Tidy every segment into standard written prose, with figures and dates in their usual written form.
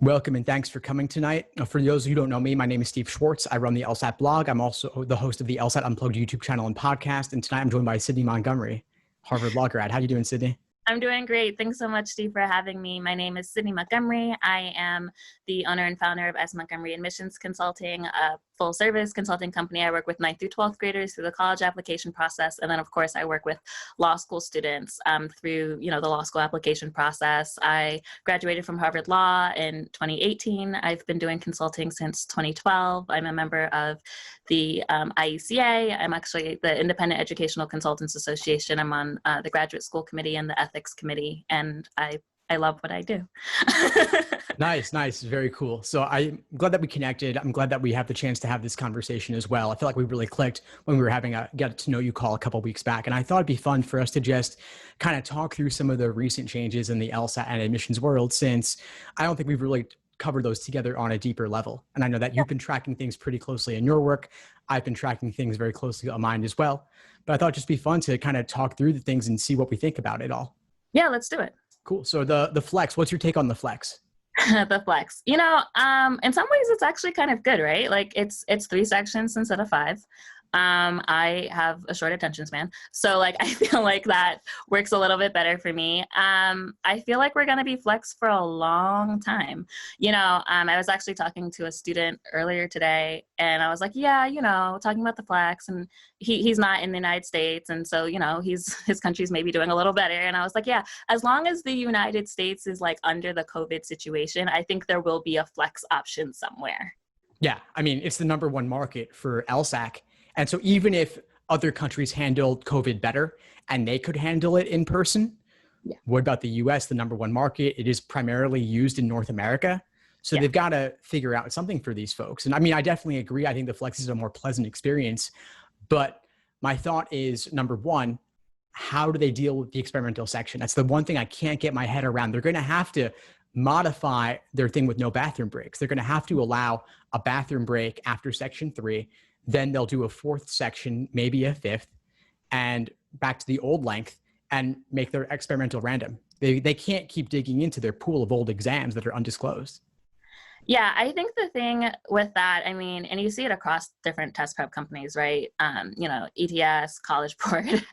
Welcome and thanks for coming tonight. For those who don't know me, my name is Steve Schwartz. I run the LSAT blog. I'm also the host of the LSAT Unplugged YouTube channel and podcast. And tonight I'm joined by Sydney Montgomery, Harvard Law grad. How are you doing, Sydney? I'm doing great. Thanks so much, Steve, for having me. My name is Sydney Montgomery. I am the owner and founder of S. Montgomery Admissions Consulting, a full-service consulting company. I work with 9th through 12th graders through the college application process. And then, of course, I work with law school students through, the law school application process. I graduated from Harvard Law in 2018. I've been doing consulting since 2012. I'm a member of the IECA. I'm actually the Independent Educational Consultants Association. I'm on the graduate school committee and the ethics committee, and I love what I do. Nice. Very cool. So I'm glad that we connected. I'm glad that we have the chance to have this conversation as well. I feel like we really clicked when we were having a get to know you call a couple of weeks back. And I thought it'd be fun for us to just kind of talk through some of the recent changes in the LSAT and admissions world, since I don't think we've really covered those together on a deeper level. And I know that you've been tracking things pretty closely in your work. I've been tracking things very closely on mine as well. But I thought it'd just be fun to kind of talk through the things and see what we think about it all. Yeah, let's do it. Cool. So the flex, what's your take on the flex? The flex, in some ways it's actually kind of good, right? Like it's 3 sections instead of 5. I have a short attention span, so like I feel like that works a little bit better for me. I feel like we're gonna be flex for a long time. I was actually talking to a student earlier today, and I was like, yeah, talking about the flex, and he's not in the United States, and so his country's maybe doing a little better. And I was like, yeah, as long as the United States is like under the COVID situation, I think there will be a flex option somewhere. Yeah, I mean, it's the #1 market for LSAC. And so even if other countries handled COVID better and they could handle it in person, what about the US, the #1 market? It is primarily used in North America. So they've got to figure out something for these folks. And I mean, I definitely agree. I think the flex is a more pleasant experience. But my thought is, #1, how do they deal with the experimental section? That's the one thing I can't get my head around. They're going to have to modify their thing with no bathroom breaks. They're going to have to allow a bathroom break after section 3. Then they'll do a 4th section, maybe a 5th, and back to the old length and make their experimental random. They can't keep digging into their pool of old exams that are undisclosed. Yeah, I think the thing with that, I mean, and you see it across different test prep companies, right? ETS, College Board,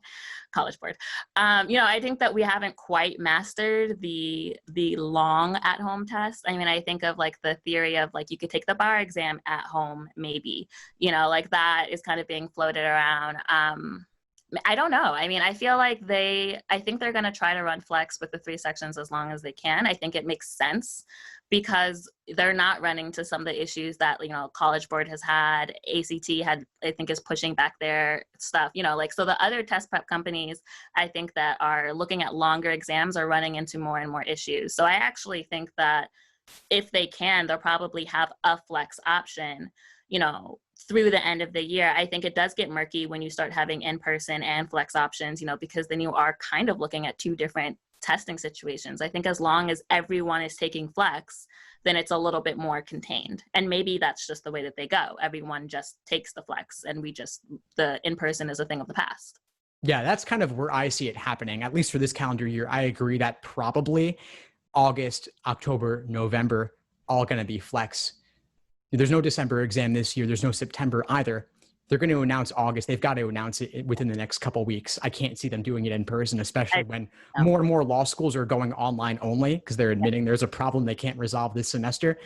College Board. I think that we haven't quite mastered the long at-home test. I mean, I think of like the theory of like you could take the bar exam at home, maybe. Like that is kind of being floated around. I don't know. I mean, I feel like I think they're going to try to run flex with the 3 sections as long as they can. I think it makes sense because they're not running to some of the issues that, College Board has had, ACT I think is pushing back their stuff, so the other test prep companies, I think that are looking at longer exams are running into more and more issues. So I actually think that if they can, they'll probably have a flex option, through the end of the year. I think it does get murky when you start having in-person and flex options, because then you are kind of looking at 2 different testing situations. I think as long as everyone is taking flex, then it's a little bit more contained. And maybe that's just the way that they go. Everyone just takes the flex and the in-person is a thing of the past. Yeah, that's kind of where I see it happening, at least for this calendar year. I agree that probably August, October, November, all going to be flex. There's no December exam this year. There's no September either. They're going to announce August. They've got to announce it within the next couple of weeks. I can't see them doing it in person, especially when more and more law schools are going online only because they're admitting there's a problem they can't resolve this semester.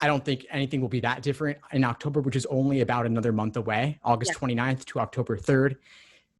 I don't think anything will be that different in October, which is only about another month away, August 29th to October 3rd.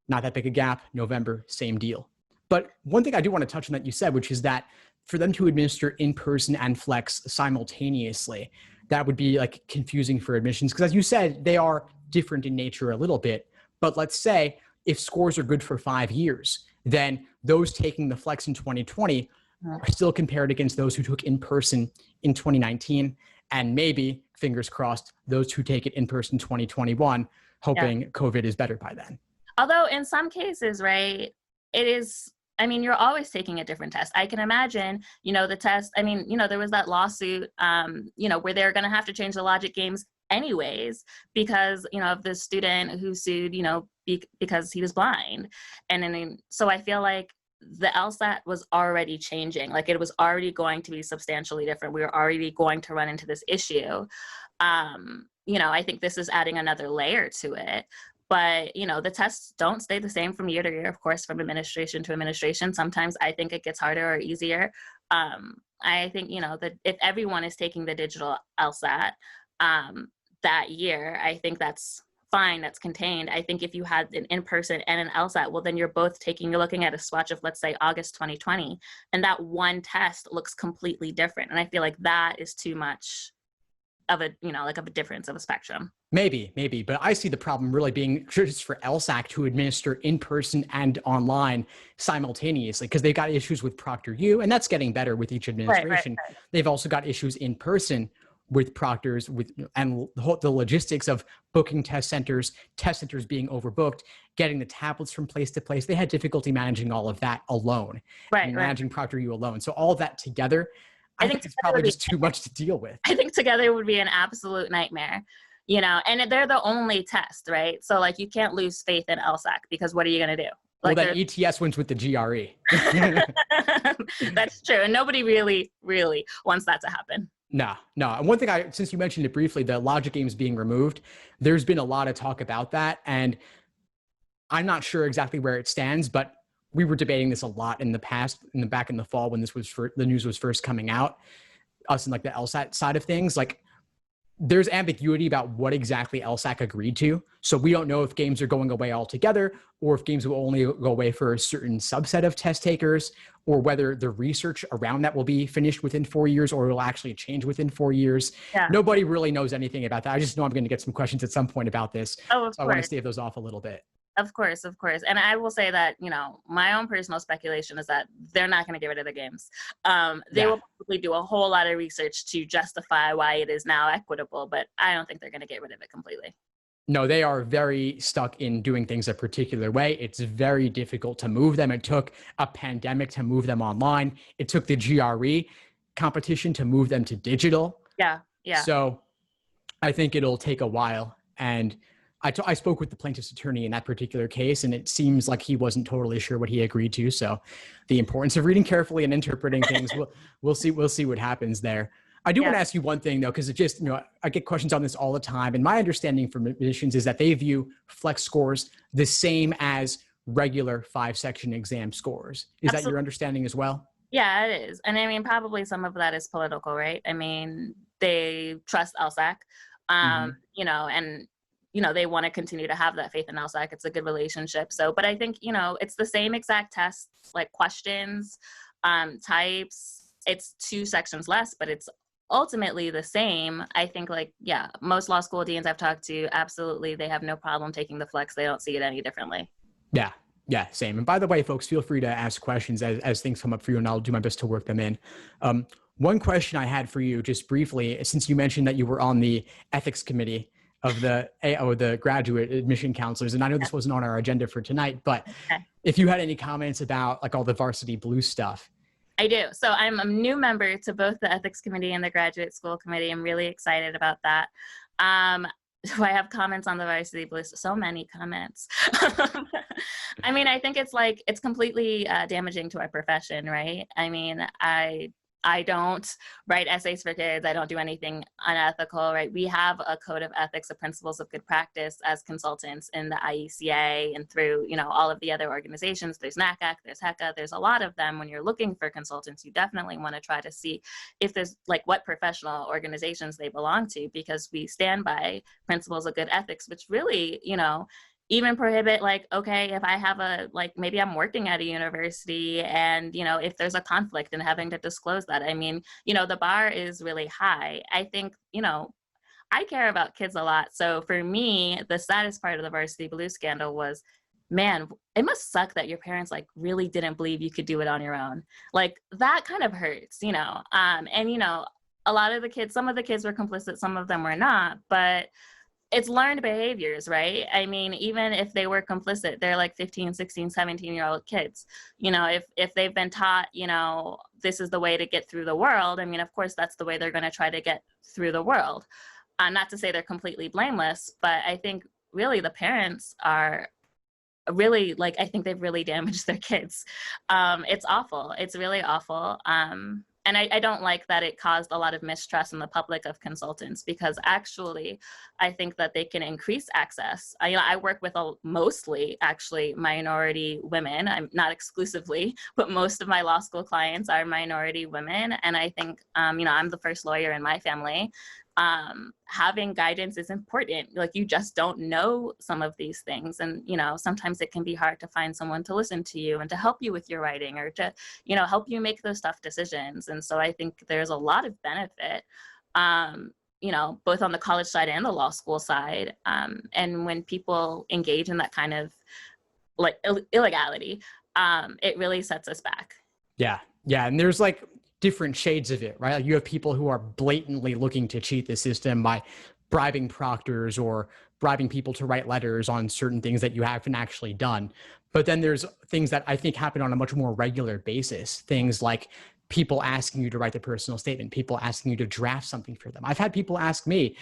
Not that big a gap. November, same deal. But one thing I do want to touch on that you said, which is that for them to administer in-person and flex simultaneously, that would be like confusing for admissions. Because as you said, they are different in nature a little bit. But let's say if scores are good for 5 years, then those taking the flex in 2020 are still compared against those who took in-person in 2019. And maybe, fingers crossed, those who take it in-person 2021, hoping COVID is better by then. Although in some cases, right, it is, I mean, you're always taking a different test. I can imagine, the test, I mean, there was that lawsuit, where they're going to have to change the logic games anyways because, of the student who sued, because he was blind. And then, so I feel like the LSAT was already changing. Like, it was already going to be substantially different. We were already going to run into this issue. I think this is adding another layer to it. But, the tests don't stay the same from year to year, of course, from administration to administration. Sometimes I think it gets harder or easier. I think, that if everyone is taking the digital LSAT that year, I think that's fine, that's contained. I think if you had an in-person and an LSAT, well, then you're looking at a swatch of, let's say, August 2020, and that one test looks completely different. And I feel like that is too much of a, of a difference of a spectrum. Maybe, but I see the problem really being just for LSAC to administer in person and online simultaneously, because they've got issues with ProctorU, and that's getting better with each administration. Right. They've also got issues in person with proctors, and the logistics of booking test centers being overbooked, getting the tablets from place to place. They had difficulty managing all of that alone, managing ProctorU alone. So all of that together, I think it's probably just too much to deal with. I think together would be an absolute nightmare. And they're the only test, right? So like, you can't lose faith in LSAC, because what are you going to do? Like, well, that ETS wins with the GRE. That's true. And nobody really, really wants that to happen. No. And one thing since you mentioned it briefly, the logic games being removed, there's been a lot of talk about that. And I'm not sure exactly where it stands, but we were debating this a lot in the past, back in the fall, when the news was first coming out, us and like the LSAT side of things. Like, there's ambiguity about what exactly LSAC agreed to. So we don't know if games are going away altogether, or if games will only go away for a certain subset of test takers, or whether the research around that will be finished within 4 years, or it will actually change within 4 years. Yeah. Nobody really knows anything about that. I just know I'm going to get some questions at some point about this. So I want to stave those off a little bit. Of course. And I will say that, my own personal speculation is that they're not going to get rid of the games. They will probably do a whole lot of research to justify why it is now equitable, but I don't think they're going to get rid of it completely. No, they are very stuck in doing things a particular way. It's very difficult to move them. It took a pandemic to move them online. It took the GRE competition to move them to digital. Yeah. So I think it'll take a while. And I spoke with the plaintiff's attorney in that particular case, and it seems like he wasn't totally sure what he agreed to. So the importance of reading carefully and interpreting things, we'll see what happens there. I do want to ask you one thing though, because it just, I get questions on this all the time. And my understanding from admissions is that they view flex scores the same as regular 5-section exam scores. Is Absolutely. That your understanding as well? Yeah, it is. And I mean, probably some of that is political, right? I mean, they trust LSAC, and they want to continue to have that faith in LSAC. It's a good relationship. So, but I think, it's the same exact tests, like questions, types. It's 2 sections less, but it's ultimately the same. I think most law school deans I've talked to, absolutely, they have no problem taking the flex. They don't see it any differently. Yeah, same. And by the way, folks, feel free to ask questions as things come up for you, and I'll do my best to work them in. One question I had for you, just briefly, since you mentioned that you were on the ethics committee of the graduate admission counselors. And I know this wasn't on our agenda for tonight, but if you had any comments about like all the varsity blue stuff. I do. So I'm a new member to both the ethics committee and the graduate school committee. I'm really excited about that. Do I have comments on the varsity blue? So many comments. I mean, I think it's completely damaging to our profession, right? I mean, I don't write essays for kids. I don't do anything unethical, right? We have a code of ethics, of principles of good practice as consultants in the IECA and through, all of the other organizations. There's NACAC, there's HECA, there's a lot of them. When you're looking for consultants, you definitely want to try to see if there's what professional organizations they belong to, because we stand by principles of good ethics, which really, even prohibit okay, if I have maybe I'm working at a university and, if there's a conflict and having to disclose that, I mean, the bar is really high. I think, I care about kids a lot. So for me, the saddest part of the varsity blue scandal was, man, it must suck that your parents really didn't believe you could do it on your own. That kind of hurts, and, a lot of the kids, some of the kids were complicit, some of them were not, but it's learned behaviors, right? I mean, even if they were complicit, they're 15, 16, 17-year-old kids. If they've been taught, this is the way to get through the world, I mean, of course, that's the way they're going to try to get through the world. Not to say they're completely blameless, but I think really the parents are really, like, I think they've really damaged their kids. It's awful. It's really awful. And I don't like that it caused a lot of mistrust in the public of consultants, because actually I think that they can increase access. I work with mostly actually minority women. I'm not exclusively, but most of my law school clients are minority women. And I think, I'm the first lawyer in my family. Having guidance is important. Like, you just don't know some of these things. And, sometimes it can be hard to find someone to listen to you and to help you with your writing, or to, help you make those tough decisions. And so I think there's a lot of benefit, both on the college side and the law school side. And when people engage in that kind of like illegality, it really sets us back. Yeah. Yeah. And there's like different shades of it, right? Like, you have people who are blatantly looking to cheat the system by bribing proctors or bribing people to write letters on certain things that you haven't actually done. But then there's things that I think happen on a much more regular basis. Things like people asking you to write the personal statement, people asking you to draft something for them. I've had people ask me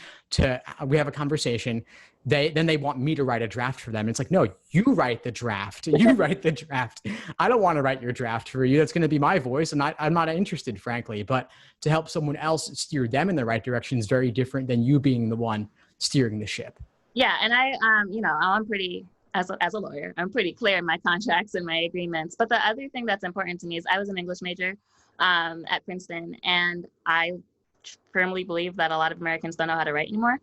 we have a conversation. Then they want me to write a draft for them. It's like, no, you write the draft. You write the draft. I don't want to write your draft for you. That's going to be my voice. And I'm not interested, frankly. But to help someone else steer them in the right direction is very different than you being the one steering the ship. Yeah. And I'm pretty, as a lawyer, I'm pretty clear in my contracts and my agreements. But the other thing that's important to me is I was an English major at Princeton, and I firmly believe that a lot of Americans don't know how to write anymore,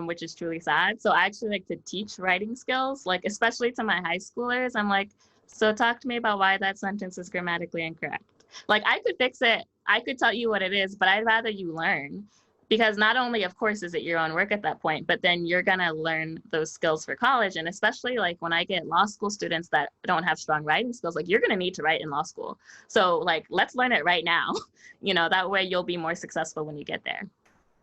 which is truly sad. So I actually like to teach writing skills, like especially to my high schoolers. I'm like, so talk to me about why that sentence is grammatically incorrect. Like, I could fix it. I could tell you what it is, but I'd rather you learn. Because not only, of course, is it your own work at that point, but then you're going to learn those skills for college. And especially like when I get law school students that don't have strong writing skills, like, you're going to need to write in law school. So like, let's learn it right now. That way you'll be more successful when you get there.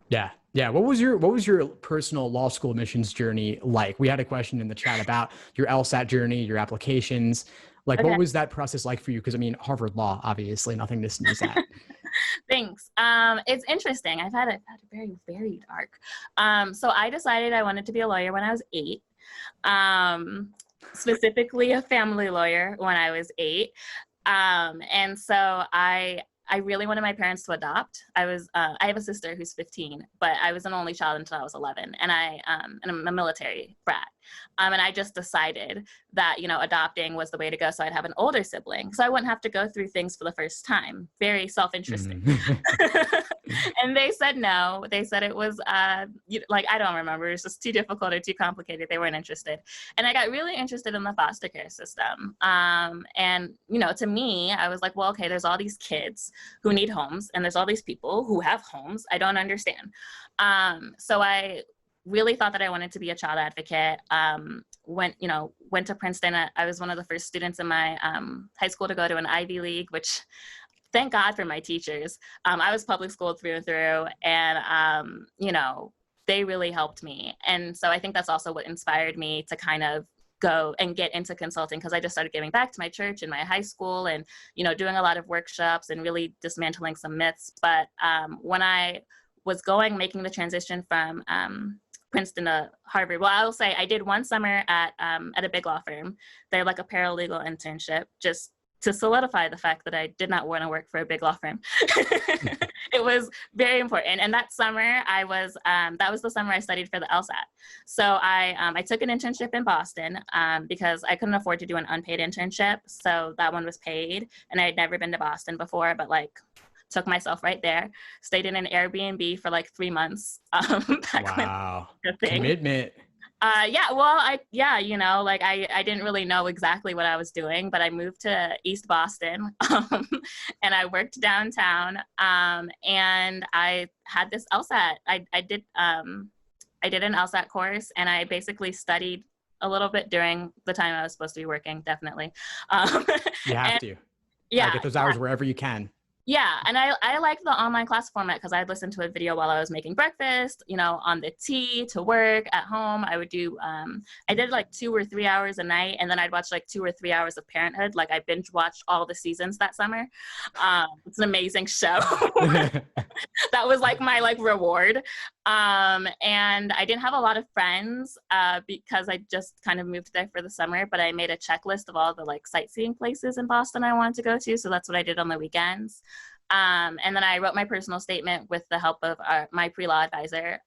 Yeah. Yeah. What was your personal law school admissions journey like? We had a question in the chat about your LSAT journey, your applications. Like, okay. What was that process like for you? Because Harvard Law, obviously, nothing to sneeze at. Thanks. It's interesting. I've had a very varied arc. So I decided I wanted to be a lawyer when I was 8, specifically a family lawyer when I was 8. And so I really wanted my parents to adopt. I have a sister who's 15, but I was an only child until I was 11, and I'm a military brat. And I just decided that, adopting was the way to go, so I'd have an older sibling, so I wouldn't have to go through things for the first time. Very self-interesting. And they said no. They said it was, I don't remember. It was just too difficult or too complicated. They weren't interested. And I got really interested in the foster care system. And, to me, I was like, well, okay, there's all these kids who need homes, and there's all these people who have homes. I don't understand. So I really thought that I wanted to be a child advocate. Went to Princeton. I was one of the first students in my high school to go to an Ivy League, which, thank God for my teachers. I was public school through and through, and they really helped me. And so I think that's also what inspired me to kind of go and get into consulting, because I just started giving back to my church and my high school, and doing a lot of workshops and really dismantling some myths. But when I was making the transition from Princeton to Harvard, well, I will say I did one summer at a big law firm. They're like a paralegal internship, just to solidify the fact that I did not want to work for a big law firm. It was very important. And that summer that was the summer I studied for the LSAT. So I took an internship in Boston because I couldn't afford to do an unpaid internship. So that one was paid, and I had never been to Boston before, but took myself right there, stayed in an Airbnb for 3 months. Wow. Commitment. Yeah, well, I didn't really know exactly what I was doing, but I moved to East Boston, and I worked downtown, and I had this LSAT. I did an LSAT course, and I basically studied a little bit during the time I was supposed to be working, definitely. You have to. Yeah. Get those hours wherever you can. Yeah, and I liked the online class format because I'd listen to a video while I was making breakfast, on the T to work at home. I would do, I did 2 or 3 hours a night, and then I'd watch 2 or 3 hours of Parenthood. I binge watched all the seasons that summer. It's an amazing show. That was my reward. And I didn't have a lot of friends because I just kind of moved there for the summer, but I made a checklist of all the like sightseeing places in Boston I wanted to go to. So that's what I did on the weekends. And then I wrote my personal statement with the help of my pre-law advisor,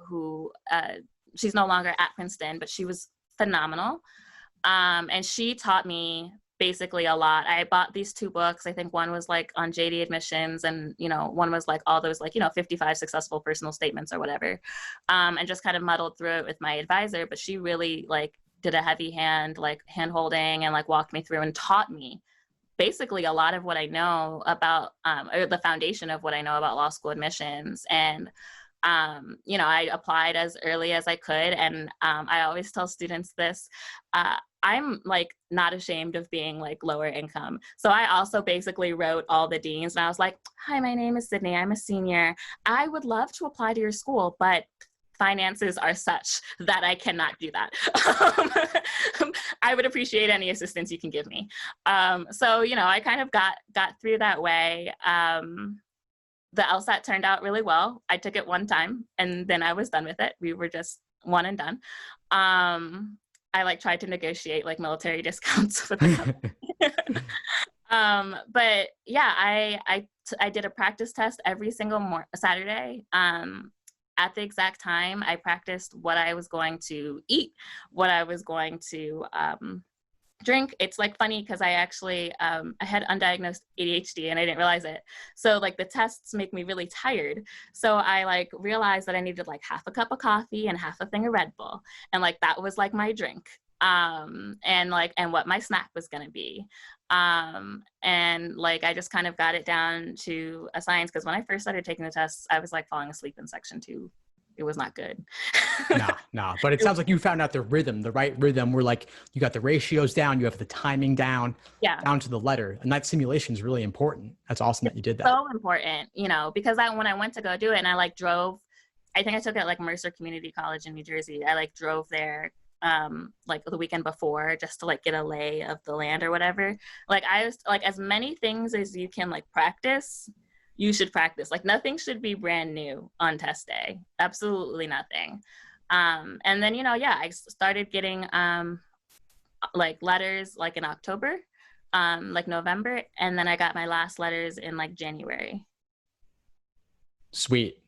who she's no longer at Princeton, but she was phenomenal. And she taught me basically a lot. I bought these 2 books. I think one was like on JD admissions, and one was like all those like 55 successful personal statements or whatever, and just kind of muddled through it with my advisor. But she really like did a heavy hand holding and like walked me through and taught me basically a lot of what I know about or the foundation of what I know about law school admissions. And I applied as early as I could. And I always tell students this, I'm like not ashamed of being like lower income. So I also basically wrote all the deans and I was like, hi, my name is Sydney. I'm a senior. I would love to apply to your school, but finances are such that I cannot do that. I would appreciate any assistance you can give me. So, I kind of got through that way. The LSAT turned out really well. I took it one time and then I was done with it. We were just one and done. I like tried to negotiate like military discounts with the company. But yeah, I did a practice test every single Saturday. At the exact time, I practiced what I was going to eat, what I was going to drink. It's like funny because I actually I had undiagnosed ADHD and I didn't realize it. So like the tests make me really tired. So I like realized that I needed like half a cup of coffee and half a thing of Red Bull, and like that was like my drink. And what my snack was going to be. And like I just kind of got it down to a science, because when I first started taking the tests, I was like falling asleep in section 2. It was not good. Nah. But it sounds like you found out the right rhythm, where like you got the ratios down, you have the timing down, down to the letter. And that simulation is really important. That's awesome that you did that. So important, because when I went to go do it and I like drove, I think I took it at like Mercer Community College in New Jersey. I like drove there like the weekend before just to like get a lay of the land or whatever. Like I was like, as many things as you can like practice, you should practice. Like nothing should be brand new on test day. Absolutely nothing. And then, I started getting like letters like in October, like November. And then I got my last letters in like January. Sweet.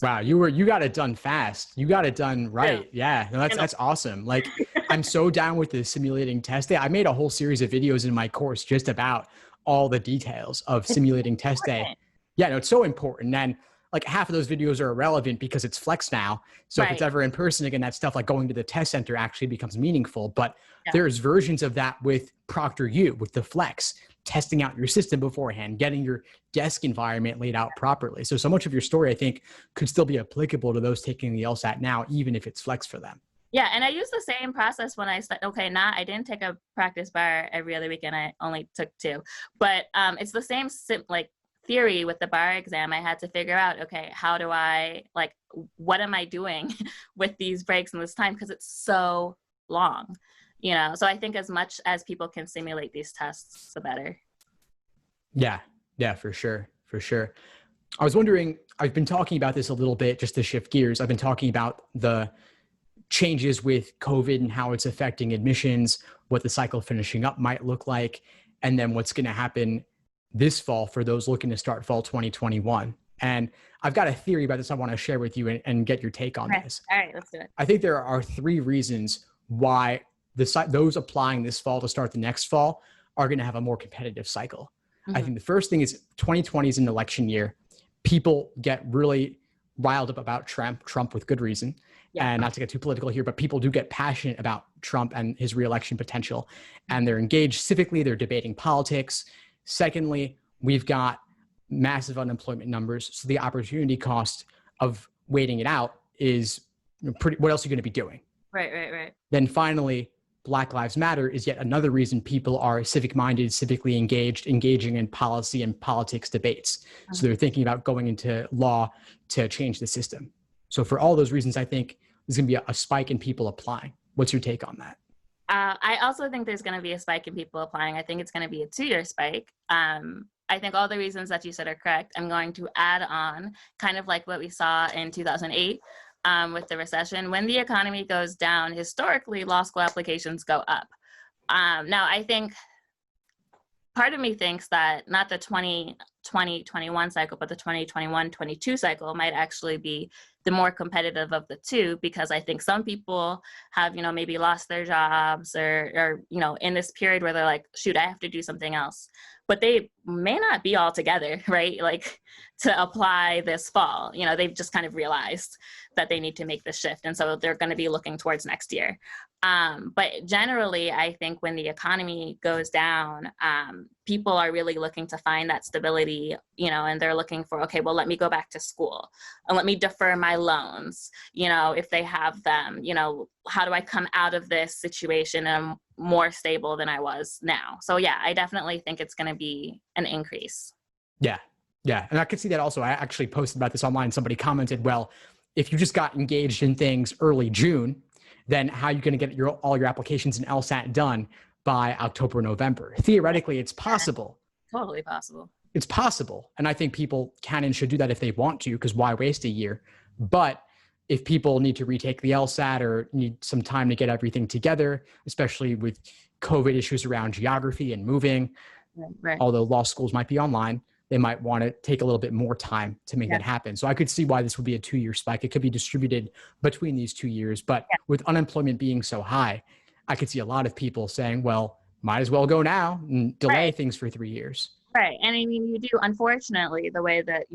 Wow. You got it done fast. You got it done right. Yeah. No, that's awesome. Like I'm so down with the simulating test day. I made a whole series of videos in my course just about all the details of simulating test day. Yeah, no, it's so important. And like half of those videos are irrelevant because it's Flex now. So if it's ever in person again, that stuff like going to the test center actually becomes meaningful. But there's versions of that with ProctorU, with the Flex, testing out your system beforehand, getting your desk environment laid out properly. So much of your story, I think, could still be applicable to those taking the LSAT now, even if it's Flex for them. Yeah, and I used the same process when I started. Okay, I didn't take a practice bar every other weekend. I only took 2. But it's the same theory with the bar exam. I had to figure out, okay, how do I, like, what am I doing with these breaks and this time? Because it's so long, So I think as much as people can simulate these tests, the better. Yeah, for sure. I was wondering, I've been talking about this a little bit just to shift gears. I've been talking about the changes with COVID and how it's affecting admissions, what the cycle finishing up might look like, and then what's going to happen this fall for those looking to start fall 2021. And I've got a theory about this I want to share with you and get your take on this. All right, let's do it. I think there are 3 reasons why those applying this fall to start the next fall are going to have a more competitive cycle. I think the first thing is 2020 is an election year. People get really riled up about Trump with good reason. And not to get too political here, but people do get passionate about Trump and his reelection potential. And they're engaged civically, they're debating politics. Secondly, we've got massive unemployment numbers. So the opportunity cost of waiting it out is what else are you going to be doing? Right. Then finally, Black Lives Matter is yet another reason people are civic-minded, civically engaged, engaging in policy and politics debates. So they're thinking about going into law to change the system. So for all those reasons, I think there's going to be a spike in people applying. What's your take on that? I also think there's going to be a spike in people applying. I think it's going to be a 2-year spike. I think all the reasons that you said are correct. I'm going to add on kind of like what we saw in 2008 with the recession. When the economy goes down, historically, law school applications go up. Now, I think part of me thinks that not the 2020-21 cycle, but the 2021-22 cycle might actually be the more competitive of the two, because I think some people have, maybe lost their jobs or, in this period where they're like, shoot, I have to do something else. But they may not be all together, right? Like to apply this fall, they've just kind of realized that they need to make the shift. And so they're going to be looking towards next year. But generally, I think when the economy goes down, people are really looking to find that stability, and they're looking for, okay, well, let me go back to school and let me defer my loans, if they have them, how do I come out of this situation and I'm more stable than I was now? So yeah, I definitely think it's going to be an increase. Yeah. Yeah. And I could see that also. I actually posted about this online. Somebody commented, well, if you just got engaged in things early June, then how are you going to get all your applications in LSAT done by October, November? Theoretically, it's possible. Totally possible. It's possible. And I think people can and should do that if they want to, because why waste a year? But if people need to retake the LSAT or need some time to get everything together, especially with COVID issues around geography and moving, right. Although law schools might be online, they might want to take a little bit more time to make that happen. So I could see why this would be a 2-year spike. It could be distributed between these 2 years, but with unemployment being so high, I could see a lot of people saying, well, might as well go now and delay things for 3 years. Right. And I mean, you do, unfortunately, the way that,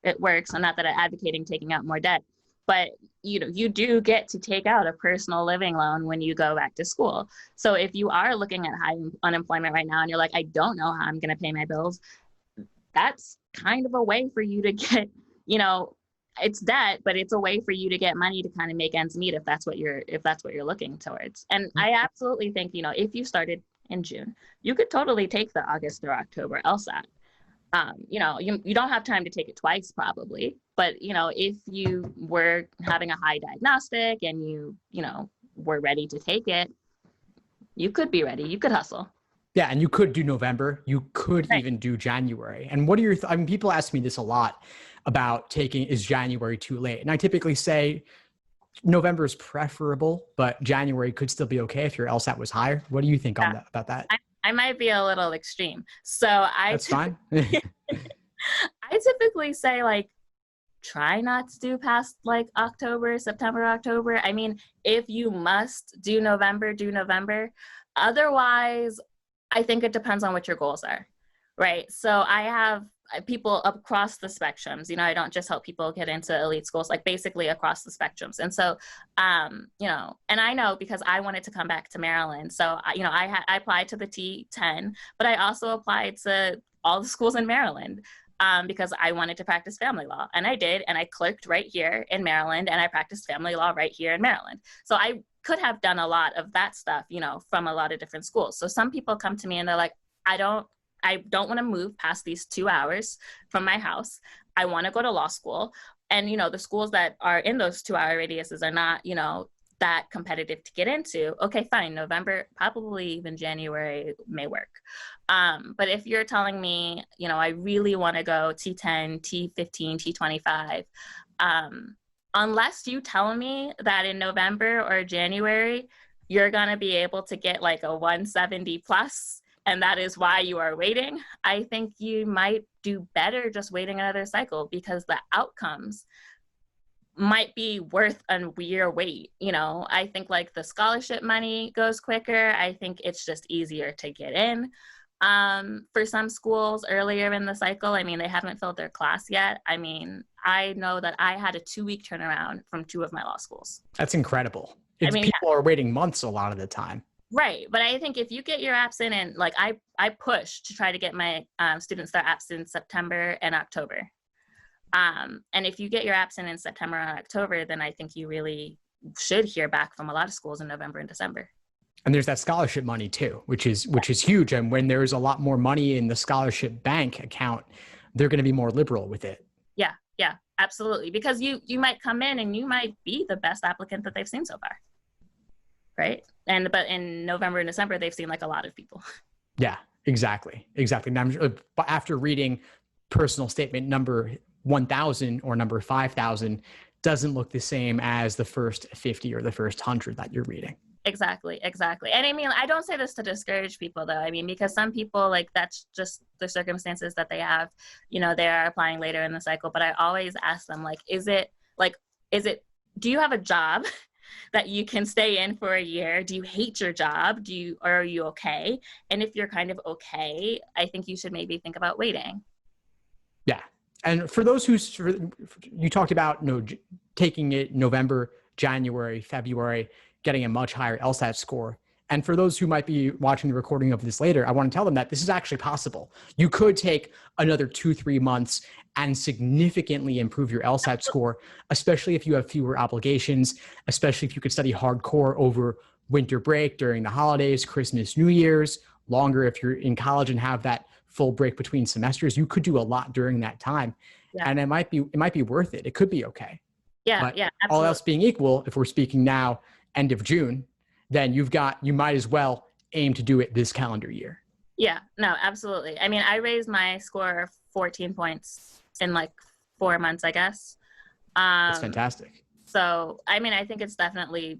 it works, and not that I'm advocating taking out more debt, but you do get to take out a personal living loan when you go back to school. So if you are looking at high unemployment right now and you're like, I don't know how I'm going to pay my bills, that's kind of a way for you to get, it's debt, but it's a way for you to get money to kind of make ends meet if that's what you're looking towards. And I absolutely think, if you started in June, you could totally take the August through October LSAT. You don't have time to take it twice probably, but if you were having a high diagnostic and you were ready to take it, you could be ready. You could hustle. Yeah, and you could do November. You could even do January. And what are your people ask me this a lot about is January too late? And I typically say November is preferable, but January could still be okay if your LSAT was higher. What do you think about that? I might be a little extreme. So That's fine. I typically say try not to do past September, October. I mean, if you must do November, do November. Otherwise, I think it depends on what your goals are, right? So I have people across the spectrums, I don't just help people get into elite schools, basically across the spectrums. And so, and I know because I wanted to come back to Maryland. So, I applied to the T10, but I also applied to all the schools in Maryland because I wanted to practice family law. And I did, and I clerked right here in Maryland, and I practiced family law right here in Maryland. So I could have done a lot of that stuff, from a lot of different schools. So some people come to me and they're like, I don't want to move past these 2 hours from my house. I want to go to law school. And, the schools that are in those 2-hour radiuses are not, that competitive to get into. Okay, fine. November, probably even January may work. But if you're telling me, I really want to go T10, T15, T25, unless you tell me that in November or January, you're going to be able to get a 170 plus, and that is why you are waiting, I think you might do better just waiting another cycle, because the outcomes might be worth a year wait. I think the scholarship money goes quicker. I think it's just easier to get in. For some schools earlier in the cycle, they haven't filled their class yet. I know that I had a 2-week turnaround from 2 of my law schools. That's incredible. People are waiting months a lot of the time. Right. But I think if you get your apps in, and I push to try to get my students their apps in September and October. And if you get your apps in September and October, then I think you really should hear back from a lot of schools in November and December. And there's that scholarship money too, which is huge. And when there's a lot more money in the scholarship bank account, they're going to be more liberal with it. Yeah, absolutely. Because you might come in and you might be the best applicant that they've seen so far. right? But in November and December, they've seen like a lot of people. Yeah, exactly. Exactly. And after reading personal statement number 1,000 or number 5,000 doesn't look the same as the first 50 or the first 100 that you're reading. Exactly. And I mean, I don't say this to discourage people though. I mean, because some people, like, that's just the circumstances that they have, they are applying later in the cycle. But I always ask them, like, do you have a job that you can stay in for a year? Do you hate your job? Or are you okay? And if you're kind of okay, I think you should maybe think about waiting. Yeah. And for those you talked about, taking it November, January, February, getting a much higher LSAT score. And for those who might be watching the recording of this later, I want to tell them that this is actually possible. You could take another 2-3 months and significantly improve your LSAT score, especially if you have fewer obligations, especially if you could study hardcore over winter break, during the holidays, Christmas, New Year's, longer if you're in college and have that full break between semesters. You could do a lot during that time. Yeah. And it might be worth it. It could be okay. Yeah, but yeah. Absolutely. All else being equal, if we're speaking now, end of June, then you might as well aim to do it this calendar year. Yeah, no, absolutely. I mean, I raised my score 14 points in like 4 months, I guess. That's fantastic. So, I mean, I think it's definitely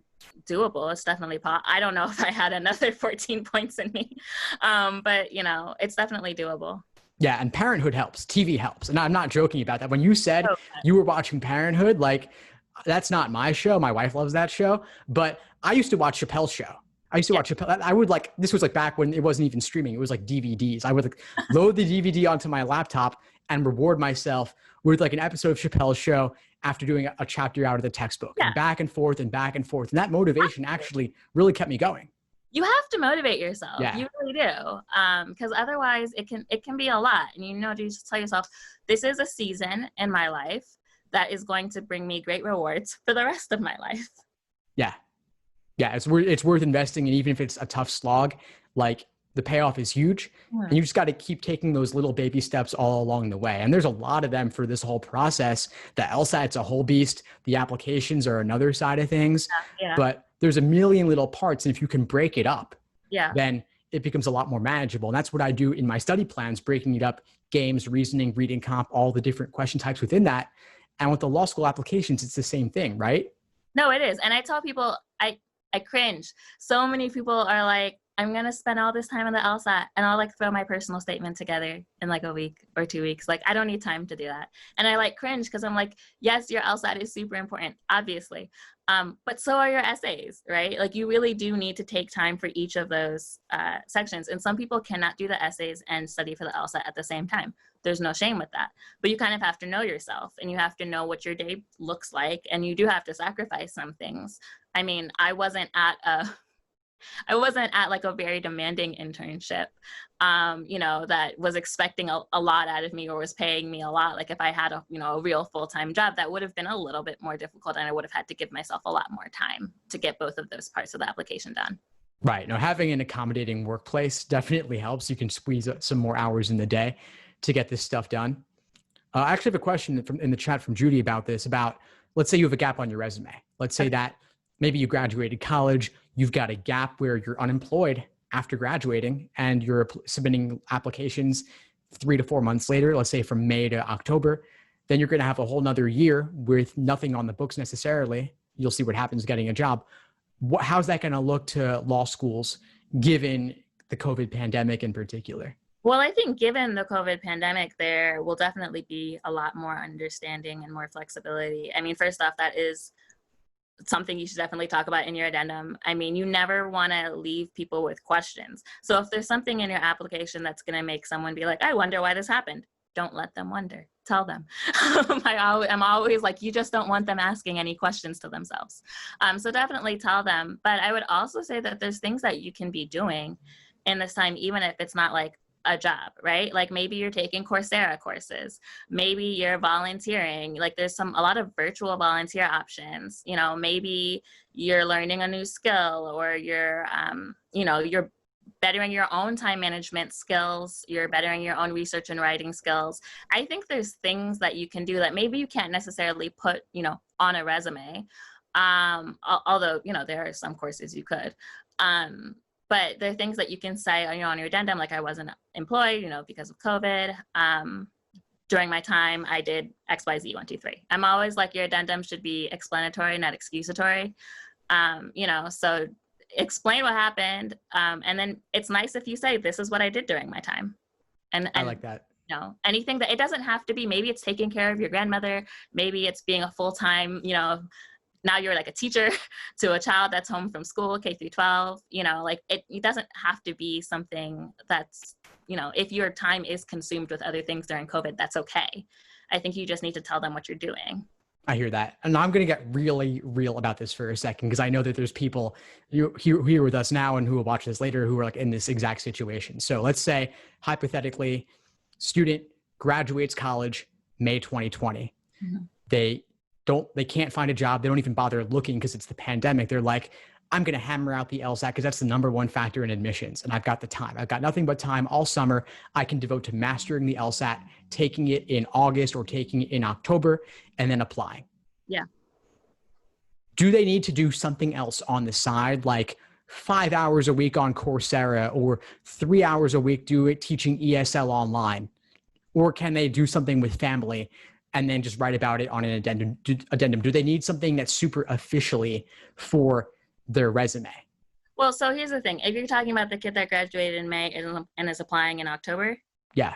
doable. It's definitely I don't know if I had another 14 points in me, but it's definitely doable. Yeah, and Parenthood helps. TV helps. And I'm not joking about that. When you said you were watching Parenthood, like, that's not my show. My wife loves that show. But I used to watch Chappelle's show. I used to watch Chappelle. I would this was like back when it wasn't even streaming. It was like DVDs. I would load the DVD onto my laptop and reward myself with like an episode of Chappelle's show after doing a chapter out of the textbook. Yeah. And back and forth and back and forth. And that motivation actually really kept me going. You have to motivate yourself. Yeah. You really do. Because otherwise it can be a lot. And you just tell yourself, this is a season in my life that is going to bring me great rewards for the rest of my life. Yeah. Yeah. It's worth investing. And even if it's a tough slog, like, the payoff is huge. And you just got to keep taking those little baby steps all along the way. And there's a lot of them for this whole process. The LSAT's a whole beast. The applications are another side of things. Yeah. But there's a million little parts. And if you can break it up, then it becomes a lot more manageable. And that's what I do in my study plans, breaking it up: games, reasoning, reading comp, all the different question types within that. And with the law school applications, it's the same thing, right? No, it is. And I tell people, I cringe. So many people are like, I'm going to spend all this time on the LSAT and I'll like throw my personal statement together in like a week or 2 weeks. Like, I don't need time to do that. And I like cringe because I'm like, yes, your LSAT is super important, obviously. But so are your essays, right? Like, you really do need to take time for each of those sections. And some people cannot do the essays and study for the LSAT at the same time. There's no shame with that. But you kind of have to know yourself and you have to know what your day looks like. And you do have to sacrifice some things. I mean, I wasn't at like a very demanding internship, that was expecting a lot out of me or was paying me a lot. Like, if I had a real full-time job, that would have been a little bit more difficult, and I would have had to give myself a lot more time to get both of those parts of the application done. Right. Now, having an accommodating workplace definitely helps. You can squeeze some more hours in the day to get this stuff done. I actually have a question in the chat from Judy about this, let's say you have a gap on your resume. Let's say that maybe you graduated college, you've got a gap where you're unemployed after graduating and you're submitting applications 3 to 4 months later, let's say from May to October, then you're going to have a whole nother year with nothing on the books necessarily. You'll see what happens getting a job. How's that going to look to law schools given the COVID pandemic in particular? Well, I think given the COVID pandemic, there will definitely be a lot more understanding and more flexibility. I mean, first off, that is something you should definitely talk about in your addendum. I mean, you never want to leave people with questions. So if there's something in your application that's going to make someone be like, I wonder why this happened, don't let them wonder. Tell them. I'm always like, you just don't want them asking any questions to themselves. So definitely tell them. But I would also say that there's things that you can be doing in this time, even if it's not like a job, right? Like, maybe you're taking Coursera courses, maybe you're volunteering. Like, there's a lot of virtual volunteer options. Maybe you're learning a new skill, or you're bettering your own time management skills, you're bettering your own research and writing skills. I think there's things that you can do that maybe you can't necessarily put, on a resume, Although, there are some courses you could. But there are things that you can say, on your addendum, like I wasn't employed, because of COVID. During my time, I did X, Y, Z, 1, 2, 3. I'm always like, your addendum should be explanatory, not excusatory. So explain what happened. And then it's nice if you say, this is what I did during my time. And I like that. Anything that, it doesn't have to be, maybe it's taking care of your grandmother. Maybe it's being a full-time, now you're like a teacher to a child that's home from school, K through 12, it doesn't have to be something that's, if your time is consumed with other things during COVID, that's okay. I think you just need to tell them what you're doing. I hear that. And I'm going to get really real about this for a second, because I know that there's people here with us now and who will watch this later who are like in this exact situation. So let's say, hypothetically, student graduates college May 2020. Mm-hmm. They can't find a job. They don't even bother looking because it's the pandemic. They're like, I'm going to hammer out the LSAT because that's the number one factor in admissions. And I've got the time. I've got nothing but time all summer. I can devote to mastering the LSAT, taking it in August or taking it in October, and then applying. Yeah. Do they need to do something else on the side, like 5 hours a week on Coursera or 3 hours a week teaching ESL online? Or can they do something with family and then just write about it on an addendum? Do they need something that's super officially for their resume? Well, so here's the thing. If you're talking about the kid that graduated in May and is applying in October, yeah,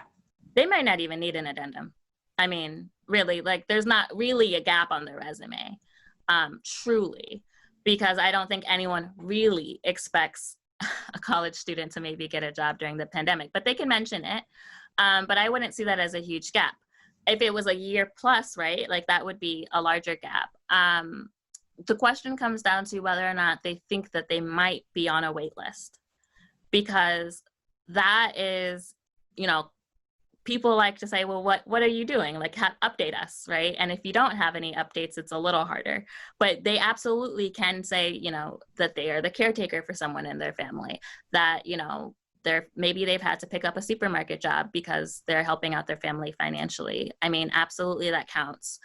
they might not even need an addendum. I mean, really, there's not really a gap on their resume, truly, because I don't think anyone really expects a college student to maybe get a job during the pandemic, but they can mention it. But I wouldn't see that as a huge gap. If it was a year plus, right, that would be a larger gap. The question comes down to whether or not they think that they might be on a wait list, because that is, people like to say, well, what are you doing? Update us, right? And if you don't have any updates, it's a little harder. But they absolutely can say, that they are the caretaker for someone in their family, that, maybe they've had to pick up a supermarket job because they're helping out their family financially. I mean, absolutely, that counts.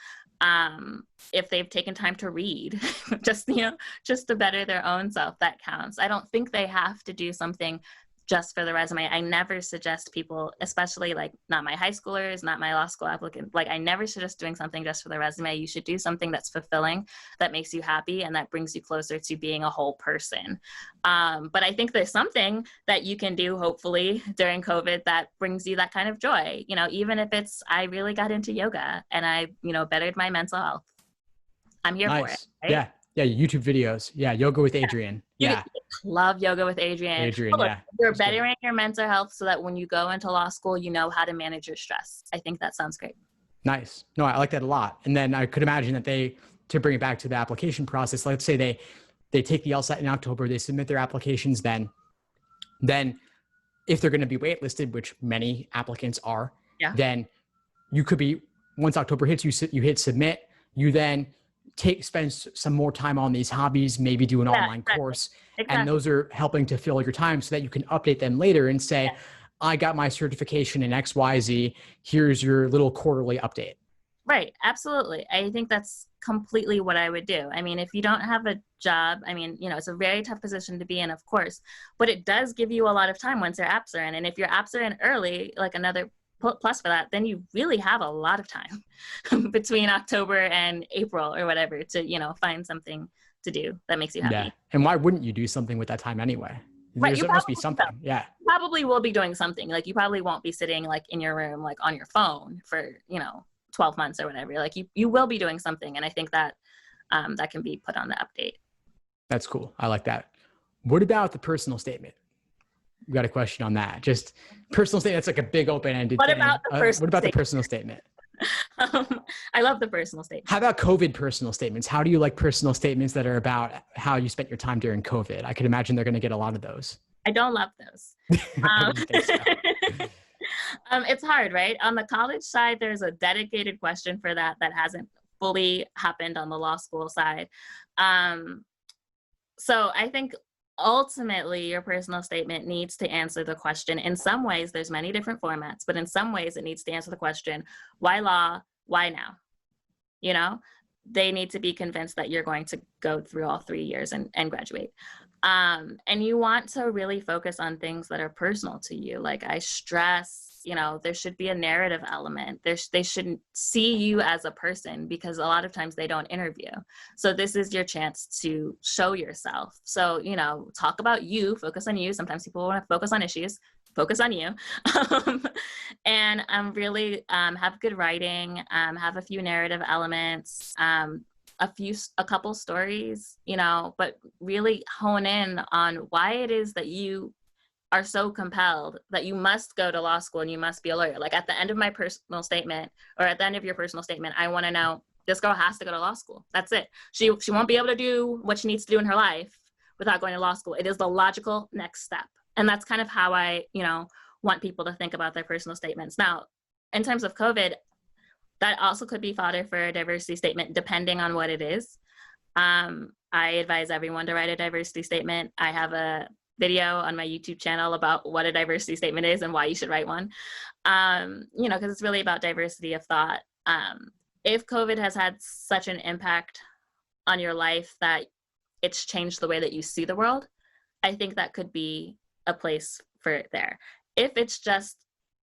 If they've taken time to read, just to better their own self, that counts. I don't think they have to do something just for the resume. I never suggest people, especially not my high schoolers, not my law school applicants, I never suggest doing something just for the resume. You should do something that's fulfilling, that makes you happy, and that brings you closer to being a whole person. But I think there's something that you can do, hopefully, during COVID that brings you that kind of joy. Even if it's, I really got into yoga and I, bettered my mental health. I'm here for it. Right? Yeah. YouTube videos. Yeah. Yoga with Adrian. Yeah. Love yoga with Adrian. Yeah. You're bettering your mental health so that when you go into law school, you know how to manage your stress. I think that sounds great. Nice. No, I like that a lot. And then I could imagine that to bring it back to the application process, let's say they take the LSAT in October, they submit their applications then if they're going to be waitlisted, which many applicants are, then you could be, once October hits, you hit submit, you then spend some more time on these hobbies, maybe do an online course. Exactly. And those are helping to fill your time so that you can update them later and say, I got my certification in XYZ. Here's your little quarterly update. Right. Absolutely. I think that's completely what I would do. I mean, if you don't have a job, I mean, it's a very tough position to be in, of course, but it does give you a lot of time once your apps are in. And if your apps are in early, another plus for that, then you really have a lot of time between October and April or whatever to, find something to do that makes you happy. Yeah. And why wouldn't you do something with that time anyway? Right. There must be something. Yeah. You probably will be doing something. You probably won't be sitting in your room, on your phone for, 12 months or whatever. You will be doing something. And I think that that can be put on the update. That's cool. I like that. What about the personal statement? We got a question on that. Just personal statement. That's a big open-ended thing. What about the personal statement? I love the personal statement. How about COVID personal statements? How do you like personal statements that are about how you spent your time during COVID? I could imagine they're going to get a lot of those. I don't love those. I didn't think so. It's hard, right? On the college side, there's a dedicated question for that hasn't fully happened on the law school side. So I think ultimately your personal statement needs to answer the question. In some ways, there's many different formats, but in some ways it needs to answer the question, why law? Why now? they need to be convinced that you're going to go through all 3 years and graduate. And you want to really focus on things that are personal to you. Like I stress, you know, there should be a narrative element. They shouldn't see you as a person, because a lot of times they don't interview. So this is your chance to show yourself. So, you know, talk about you, focus on you. Sometimes people want to focus on issues, focus on you. And really have good writing, have a few narrative elements, a couple stories, you know, but really hone in on why it is that you are so compelled that you must go to law school and you must be a lawyer. Like at the end of my personal statement, or at the end of your personal statement, I want to know, this girl has to go to law school. That's it. She won't be able to do what she needs to do in her life without going to law school. It is the logical next step. And that's kind of how I, you know, want people to think about their personal statements. Now, in terms of COVID, that also could be fodder for a diversity statement, depending on what it is. I advise everyone to write a diversity statement. I have a video on my YouTube channel about what a diversity statement is and why you should write one. You know, because it's really about diversity of thought. If COVID has had such an impact on your life that it's changed the way that you see the world, I think that could be a place for it there. If it's just,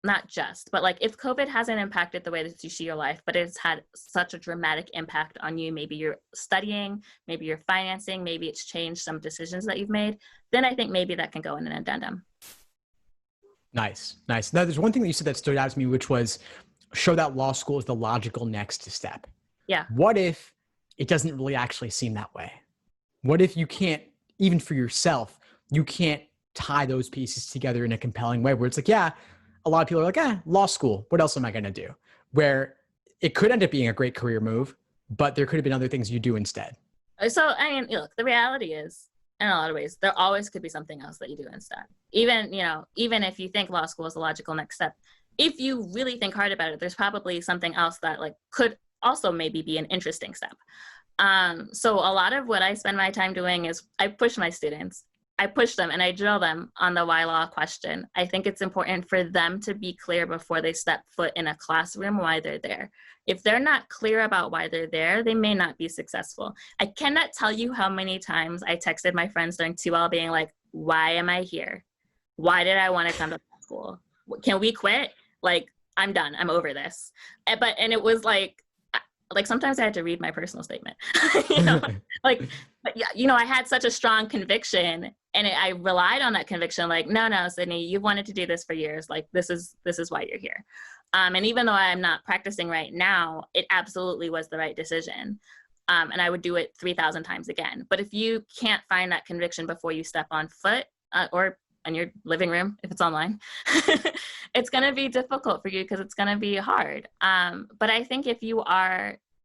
not just, but like if COVID hasn't impacted the way that you see your life, but it's had such a dramatic impact on you, maybe you're studying, maybe you're financing, maybe it's changed some decisions that you've made, then I think maybe that can go in an addendum. Nice. Now, there's one thing that you said that stood out to me, which was show that law school is the logical next step. Yeah. What if it doesn't really actually seem that way? What if you can't, even for yourself, you can't tie those pieces together in a compelling way where it's like, yeah, a lot of people are like, law school, what else am I going to do? Where it could end up being a great career move, but there could have been other things you do instead. So, I mean, look, the reality is, in a lot of ways, there always could be something else that you do instead. Even, you know, even if you think law school is the logical next step, if you really think hard about it, there's probably something else that like could also maybe be an interesting step. So a lot of what I spend my time doing is I push my students. I push them and I drill them on the why law question. I think it's important for them to be clear before they step foot in a classroom why they're there. If they're not clear about why they're there, they may not be successful. I cannot tell you how many times I texted my friends during 2L being like, why am I here? Why did I want to come to school? Can we quit? Like, I'm done. I'm over this. And it was like sometimes I had to read my personal statement, you know, like, but yeah, you know, I had such a strong conviction and I relied on that conviction. Like, no, Sydney, you've wanted to do this for years. Like, this is why you're here. And even though I'm not practicing right now, it absolutely was the right decision. And I would do it 3,000 times again. But if you can't find that conviction before you step on foot or in your living room, if it's online, it's going to be difficult for you because it's going to be hard. But I think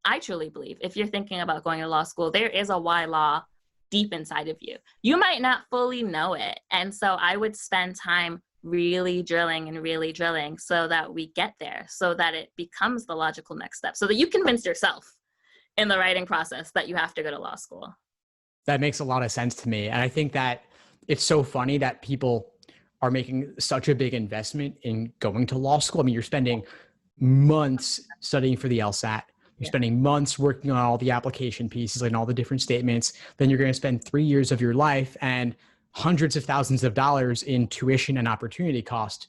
I truly believe if you're thinking about going to law school, there is a why law deep inside of you. You might not fully know it. And so I would spend time really drilling so that we get there, so that it becomes the logical next step, so that you convince yourself in the writing process that you have to go to law school. That makes a lot of sense to me. And I think that it's so funny that people are making such a big investment in going to law school. I mean, you're spending months studying for the LSAT. You're spending months working on all the application pieces and all the different statements. Then you're going to spend 3 years of your life and hundreds of thousands of dollars in tuition and opportunity cost.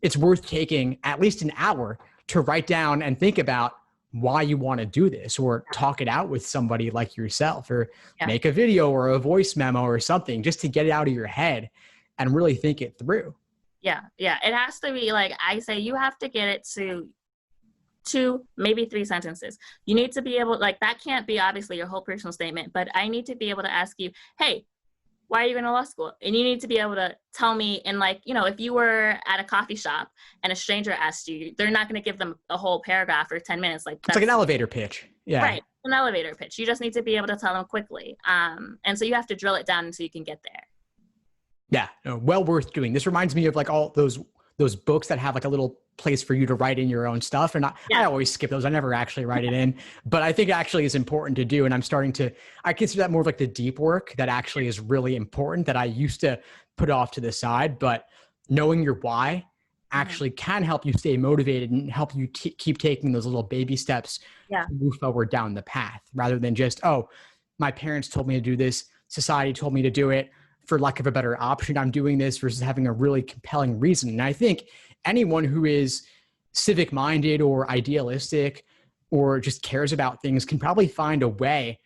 It's worth taking at least an hour to write down and think about why you want to do this, or talk it out with somebody like yourself, or make a video or a voice memo or something just to get it out of your head and really think it through. Yeah. It has to be, like I say, you have to get it to 2, maybe 3 sentences. You need to be able, like, that can't be obviously your whole personal statement, but I need to be able to ask you, hey, why are you going to law school? And you need to be able to tell me in, like, you know, if you were at a coffee shop and a stranger asked you, they're not going to give them a whole paragraph or 10 minutes. Like, it's like an elevator pitch. Yeah. Right. An elevator pitch. You just need to be able to tell them quickly. And so you have to drill it down until you can get there. Yeah. Well worth doing. This reminds me of like all those books that have like a little place for you to write in your own stuff. And I always skip those. I never actually write it in, but I think it actually is important to do. And I consider that more of like the deep work that actually is really important that I used to put off to the side. But knowing your why actually can help you stay motivated and help you keep taking those little baby steps Yeah. to move forward down the path, rather than just, oh, my parents told me to do this, society told me to do it, for lack of a better option, I'm doing this, versus having a really compelling reason. And I think anyone who is civic minded or idealistic or just cares about things can probably find a way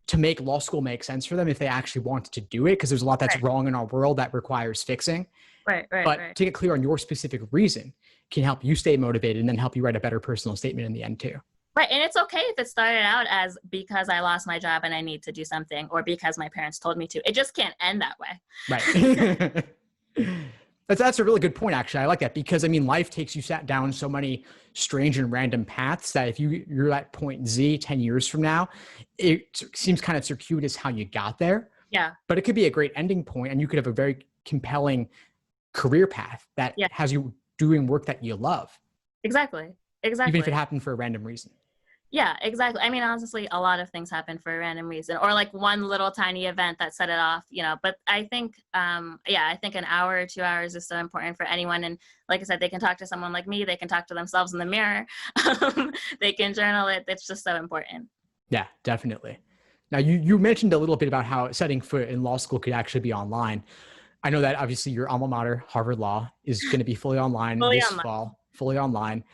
to make law school make sense for them if they actually wanted to do it, because there's a lot that's wrong in our world that requires fixing. But to get clear on your specific reason can help you stay motivated and then help you write a better personal statement in the end too. Right. And it's okay if it started out as because I lost my job and I need to do something, or because my parents told me to. It just can't end that way. Right. That's a really good point, actually. I like that, because I mean, life takes you down so many strange and random paths that if you're at point Z 10 years from now, it seems kind of circuitous how you got there. Yeah. But it could be a great ending point, and you could have a very compelling career path that has you doing work that you love. Exactly. Even if it happened for a random reason. Yeah, exactly. I mean, honestly, a lot of things happen for a random reason, or like one little tiny event that set it off, but I think, I think an hour or 2 hours is so important for anyone. And like I said, they can talk to someone like me. They can talk to themselves in the mirror. They can journal it. It's just so important. Yeah, definitely. Now, you mentioned a little bit about how setting foot in law school could actually be online. I know that obviously your alma mater, Harvard Law, is going to be fully online fall, fully online.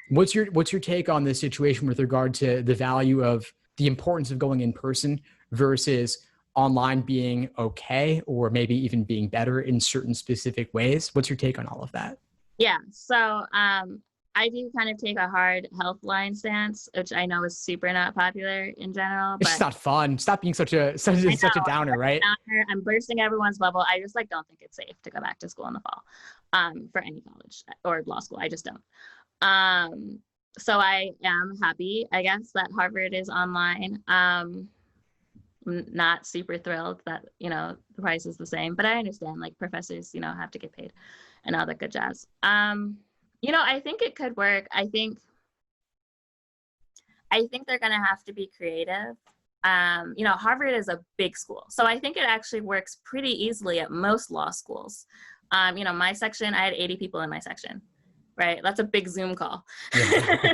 What's your take on this situation with regard to the value of the importance of going in person versus online being okay, or maybe even being better in certain specific ways? What's your take on all of that? Yeah. So I do kind of take a hard health line stance, which I know is super not popular in general. But it's not fun. Stop being such a downer, right? I'm bursting everyone's bubble. I just don't think it's safe to go back to school in the fall for any college or law school. I just don't. So I am happy, I guess, that Harvard is online. I'm not super thrilled that, the price is the same, but I understand professors, have to get paid and all that good jazz. I think it could work. I think they're going to have to be creative. Harvard is a big school, so I think it actually works pretty easily at most law schools. My section, I had 80 people in my section. Right. That's a big Zoom call. Yeah.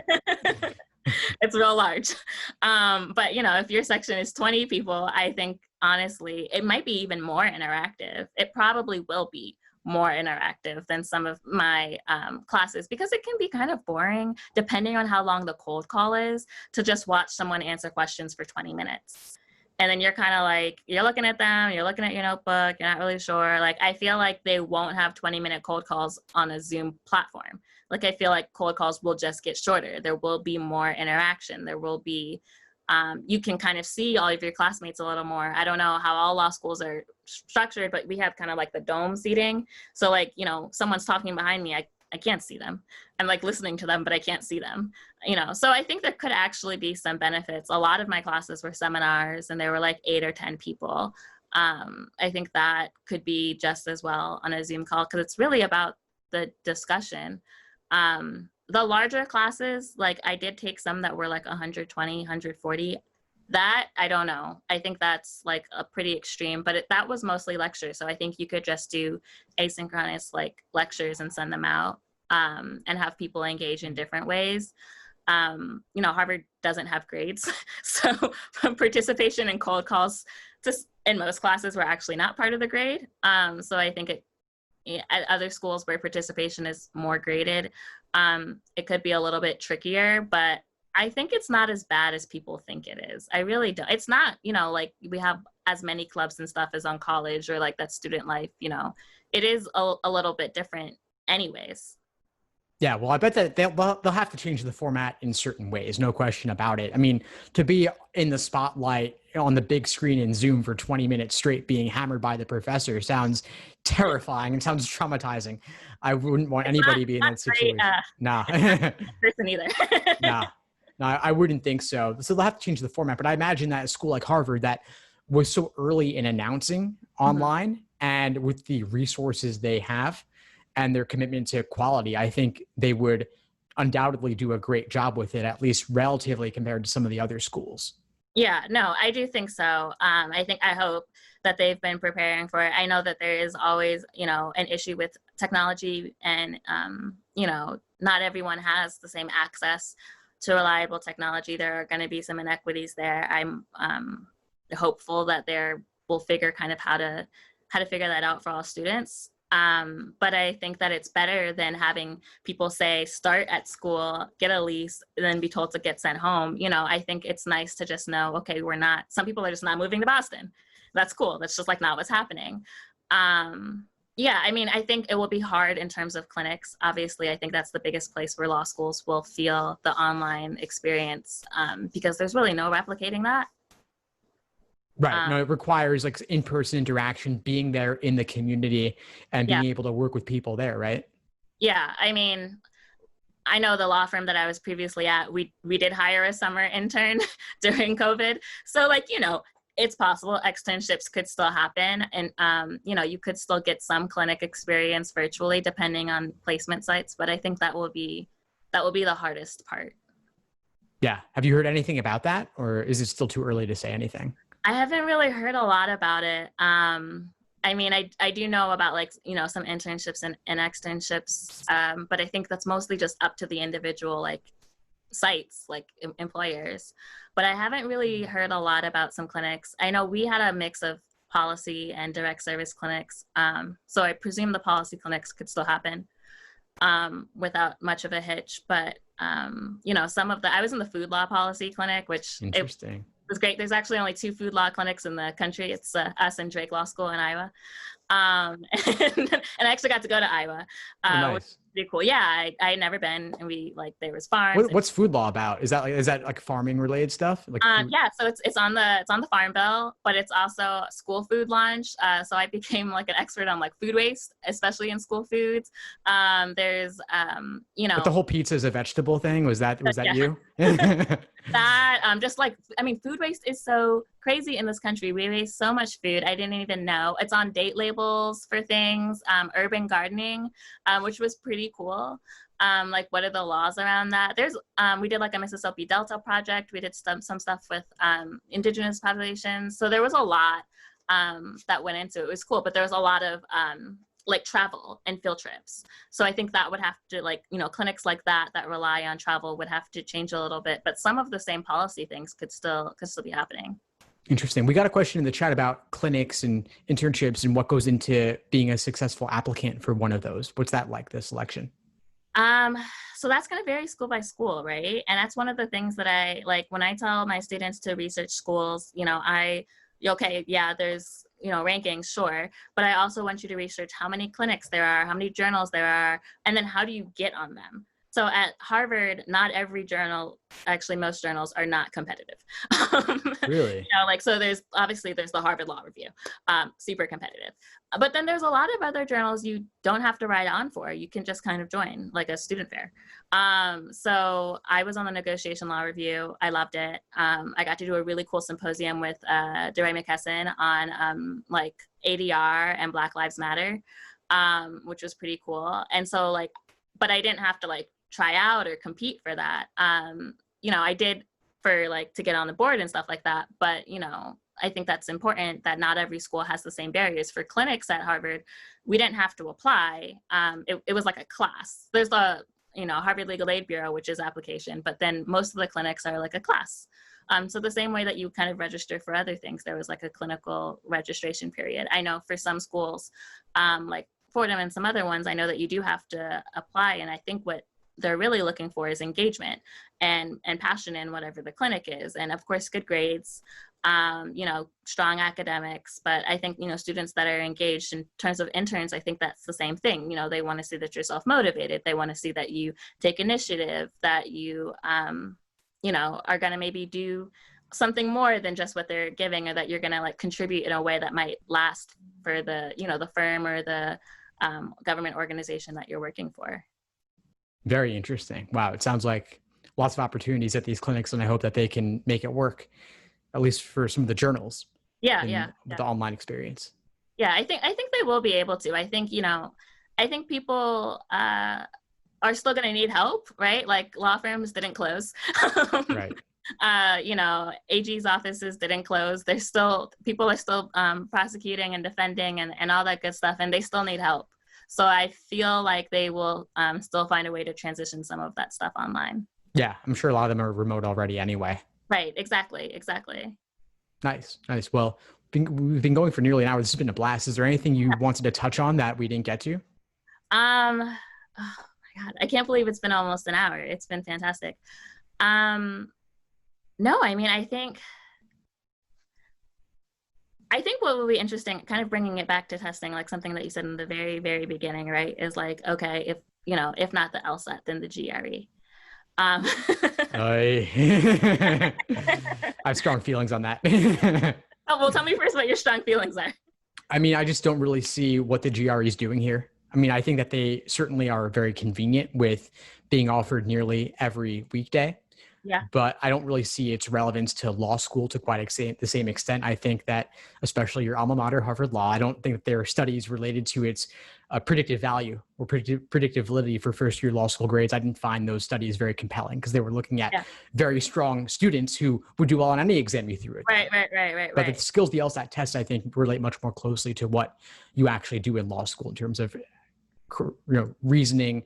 It's real large. But, if your section is 20 people, I think, honestly, it might be even more interactive. It probably will be more interactive than some of my classes, because it can be kind of boring, depending on how long the cold call is, to just watch someone answer questions for 20 minutes. And then you're kind of you're looking at them, you're looking at your notebook, you're not really sure. I feel like they won't have 20-minute cold calls on a Zoom platform. I feel like cold calls will just get shorter. There will be more interaction. There will be, you can kind of see all of your classmates a little more. I don't know how all law schools are structured, but we have kind of the dome seating. So someone's talking behind me, I can't see them. I'm listening to them, but I can't see them, So I think there could actually be some benefits. A lot of my classes were seminars, and there were 8 or 10 people. I think that could be just as well on a Zoom call, because it's really about the discussion. The larger classes, I did take some that were 120, 140. That, I don't know. I think that's a pretty extreme, but that was mostly lectures. So I think you could just do asynchronous lectures and send them out, and have people engage in different ways. Harvard doesn't have grades. So participation in cold calls just in most classes were actually not part of the grade. So I think at other schools where participation is more graded, it could be a little bit trickier, but I think it's not as bad as people think it is. I really don't. It's not, we have as many clubs and stuff as on college, or that student life, it is a little bit different anyways. Yeah, well, I bet that they'll have to change the format in certain ways, no question about it. I mean, to be in the spotlight on the big screen in Zoom for 20 minutes straight being hammered by the professor sounds terrifying and sounds traumatizing. I wouldn't want anybody to be in that situation. Nah. Person either. Nah. No, I wouldn't think so. So they'll have to change the format. But I imagine that a school like Harvard that was so early in announcing online, and with the resources they have and their commitment to quality, I think they would undoubtedly do a great job with it, at least relatively compared to some of the other schools. Yeah, no, I do think so. I hope that they've been preparing for it. I know that there is always, an issue with technology and, not everyone has the same access to reliable technology. There are going to be some inequities there. I'm hopeful that we'll figure kind of how to figure that out for all students. But I think that it's better than having people say, start at school, get a lease, and then be told to get sent home. I think it's nice to just know, okay, some people are just not moving to Boston. That's cool. That's just like not what's happening. I think it will be hard in terms of clinics. Obviously, I think that's the biggest place where law schools will feel the online experience, because there's really no replicating that. Right. No, it requires like in-person interaction, being there in the community and being able to work with people there, right? Yeah. I mean, I know the law firm that I was previously at, we did hire a summer intern during COVID. So it's possible externships could still happen. And, you could still get some clinic experience virtually depending on placement sites. But I think that will be the hardest part. Yeah. Have you heard anything about that, or is it still too early to say anything? I haven't really heard a lot about it. I do know about some internships and externships, but I think that's mostly just up to the individual sites, employers. But I haven't really heard a lot about some clinics. I know we had a mix of policy and direct service clinics. So I presume the policy clinics could still happen without much of a hitch. But, I was in the food law policy clinic, which Interesting. It was great. There's actually only 2 food law clinics in the country. It's us and Drake Law School in Iowa. And I actually got to go to Iowa, Nice. which was pretty cool. Yeah, I had never been, and there was farms. What's food law about? Is that like farming related stuff? Yeah, so it's on the Farm Bill, but it's also school food lunch. So I became an expert on food waste, especially in school foods. There's But the whole pizza is a vegetable thing. Was that you? Food waste is so crazy in this country. We waste so much food. I didn't even know. It's on date labels for things, urban gardening, which was pretty cool. What are the laws around that? We did a Mississippi Delta project. We did some stuff with indigenous populations. So there was a lot that went into it. It was cool, but there was a lot of travel and field trips. So I think that would have to clinics like that rely on travel would have to change a little bit, but some of the same policy things could still be happening. Interesting. We got a question in the chat about clinics and internships and what goes into being a successful applicant for one of those. What's that like, the selection? So that's going to vary school by school, right? And that's one of the things that I when I tell my students to research schools, there's rankings, sure, but I also want you to research how many clinics there are, how many journals there are, and then how do you get on them. So at Harvard, not every journal, actually most journals are not competitive. Really? So there's the Harvard Law Review, super competitive. But then there's a lot of other journals you don't have to write on for. You can just kind of join, like a student fair. So I was on the Negotiation Law Review. I loved it. I got to do a really cool symposium with DeRay McKesson on ADR and Black Lives Matter, which was pretty cool. And so but I didn't have to try out or compete for that. I did for to get on the board and stuff like that. But, I think that's important that not every school has the same barriers. For clinics at Harvard, we didn't have to apply. It was like a class. There's the, Harvard Legal Aid Bureau, which is application, but then most of the clinics are like a class. So the same way that you kind of register for other things, there was a clinical registration period. I know for some schools, Fordham and some other ones, I know that you do have to apply. And I think what they're really looking for is engagement and passion in whatever the clinic is. And of course, good grades, strong academics. But I think, students that are engaged in terms of interns, I think that's the same thing. They want to see that you're self-motivated. They want to see that you take initiative, that you, are going to maybe do something more than just what they're giving, or that you're going to contribute in a way that might last for the, the firm or the government organization that you're working for. Very interesting. Wow. It sounds like lots of opportunities at these clinics, and I hope that they can make it work, at least for some of the journals. Yeah. The online experience. Yeah, I think they will be able to. I think, I think people are still going to need help, right? Law firms didn't close. Right. AG's offices didn't close. People are still prosecuting and defending and all that good stuff, and they still need help. So I feel like they will still find a way to transition some of that stuff online. Yeah, I'm sure a lot of them are remote already anyway. Right, exactly. Nice. Well, we've been going for nearly an hour. This has been a blast. Is there anything you wanted to touch on that we didn't get to? Oh my God, I can't believe it's been almost an hour. It's been fantastic. No, I mean, I think what would be interesting, kind of bringing it back to testing, like something that you said in the very, very beginning, right? Is like, okay, if not the LSAT, then the GRE. I have strong feelings on that. Oh, well, tell me first what your strong feelings are. I mean, I just don't really see what the GRE is doing here. I mean, I think that they certainly are very convenient with being offered nearly every weekday. Yeah. But I don't really see its relevance to law school to quite the same extent. I think that, especially your alma mater, Harvard Law, I don't think that there are studies related to its predictive value or predictive validity for first-year law school grades. I didn't find those studies very compelling because they were looking at very strong students who would do well on any exam you threw at them. But the skills the LSAT test, I think, relate much more closely to what you actually do in law school in terms of reasoning,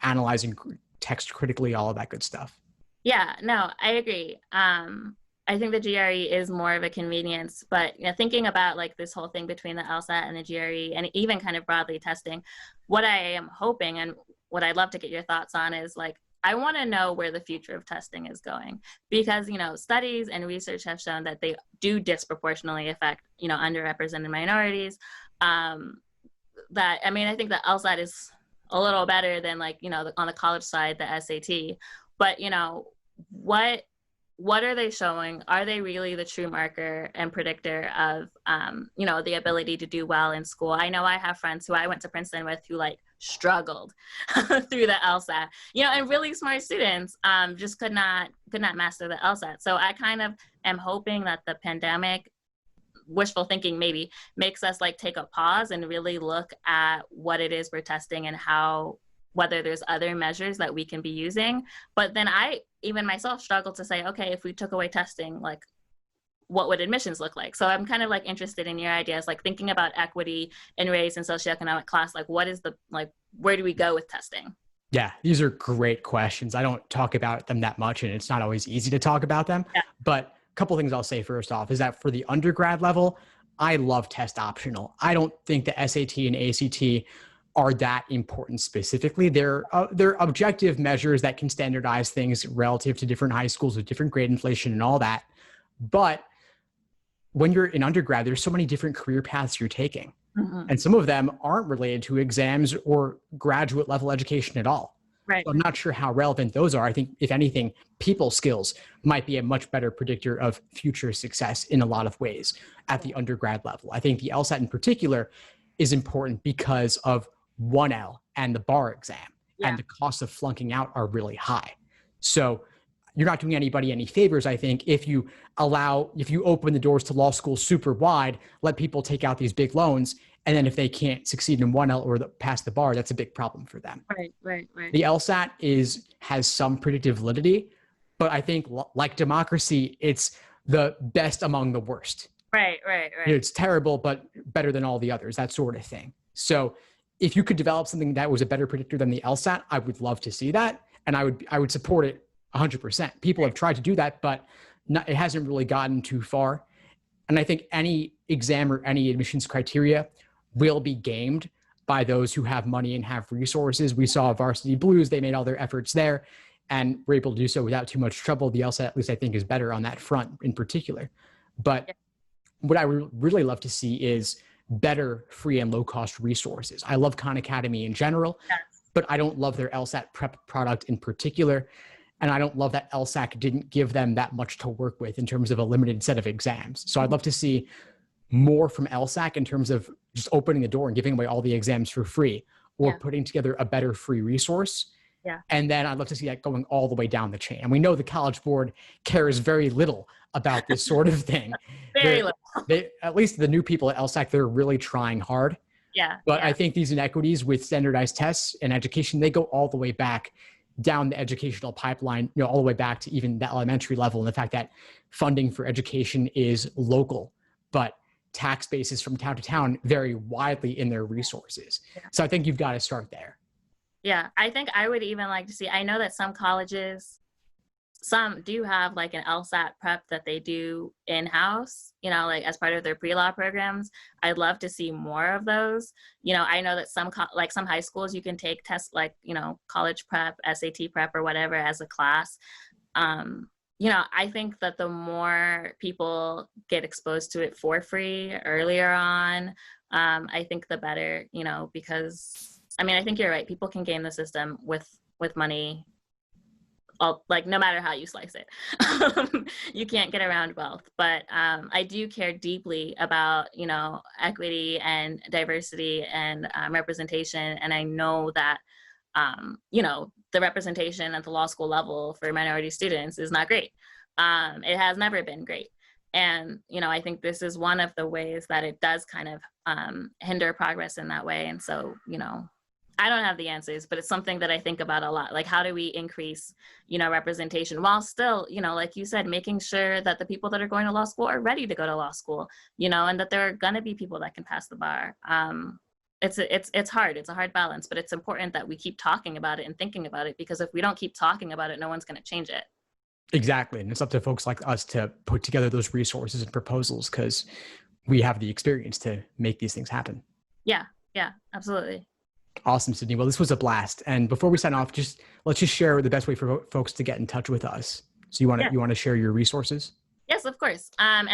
analyzing text critically, all of that good stuff. Yeah, no, I agree. I think the GRE is more of a convenience, but thinking about like this whole thing between the LSAT and the GRE, and even kind of broadly testing, what I am hoping and what I'd love to get your thoughts on is like, I want to know where the future of testing is going, because studies and research have shown that they do disproportionately affect underrepresented minorities. I think the LSAT is a little better than on the college side, the SAT. But, what are they showing? Are they really the true marker and predictor of, the ability to do well in school? I know I have friends who I went to Princeton with who struggled through the LSAT, and really smart students just could not master the LSAT. So I kind of am hoping that the pandemic, wishful thinking maybe, makes us take a pause and really look at what it is we're testing and whether there's other measures that we can be using. But then I, even myself, struggle to say, okay, if we took away testing, what would admissions look like? So I'm kind of interested in your ideas, thinking about equity and race and socioeconomic class, what is where do we go with testing? Yeah, these are great questions. I don't talk about them that much, and it's not always easy to talk about them. Yeah. But a couple things I'll say first off is that for the undergrad level, I love test optional. I don't think the SAT and ACT are that important specifically. They're objective measures that can standardize things relative to different high schools with different grade inflation and all that. But when you're in undergrad, there's so many different career paths you're taking. Mm-hmm. And some of them aren't related to exams or graduate level education at all. Right. So I'm not sure how relevant those are. I think, if anything, people skills might be a much better predictor of future success in a lot of ways at the undergrad level. I think the LSAT in particular is important because of 1L and the bar exam, and the cost of flunking out are really high. So you're not doing anybody any favors, I think, if you open the doors to law school super wide, let people take out these big loans, and then if they can't succeed in 1L or pass the bar, that's a big problem for them. Right. The LSAT has some predictive validity, but I think like democracy, it's the best among the worst. Right. It's terrible, but better than all the others, that sort of thing. So if you could develop something that was a better predictor than the LSAT, I would love to see that. And I would support it 100%. People have tried to do that, but it hasn't really gotten too far. And I think any exam or any admissions criteria will be gamed by those who have money and have resources. We saw Varsity Blues, they made all their efforts there and were able to do so without too much trouble. The LSAT, at least I think, is better on that front in particular. But what I would really love to see is better free and low cost resources. I love Khan Academy in general, but I don't love their LSAT prep product in particular. And I don't love that LSAC didn't give them that much to work with in terms of a limited set of exams. So I'd love to see more from LSAC in terms of just opening the door and giving away all the exams for free, or putting together a better free resource. Yeah. And then I'd love to see that going all the way down the chain. And we know the College Board cares very little about this sort of thing. Very little. At least the new people at LSAC, they're really trying hard. Yeah. But I think these inequities with standardized tests and education, they go all the way back down the educational pipeline, all the way back to even the elementary level. And the fact that funding for education is local, but tax bases from town to town vary widely in their resources. So I think you've got to start there. Yeah, I think I would even like to see, I know that some colleges, some do have like an LSAT prep that they do in-house, you know, like as part of their pre-law programs. I'd love to see more of those. You know, I know that some high schools, you can take tests like, you know, college prep, SAT prep or whatever as a class. You know, I think that the more people get exposed to it for free earlier on, I think the better, you know, because I mean, I think you're right. People can game the system with money, like no matter how you slice it. You can't get around wealth. But I do care deeply about, you know, equity and diversity and representation. And I know that, you know, the representation at the law school level for minority students is not great. It has never been great. And, you know, I think this is one of the ways that it does kind of hinder progress in that way. And so, you know, I don't have the answers, but it's something that I think about a lot. Like, how do we increase, you know, representation while still, you know, like you said, making sure that the people that are going to law school are ready to go to law school, you know, and that there are going to be people that can pass the bar. It's hard. It's a hard balance, but it's important that we keep talking about it and thinking about it, because if we don't keep talking about it, no one's going to change it. Exactly. And it's up to folks like us to put together those resources and proposals, because we have the experience to make these things happen. Yeah, absolutely. Awesome, Sydney. Well, this was a blast. And before we sign off, let's just share the best way for folks to get in touch with us. So you want to share your resources? Yes, of course. And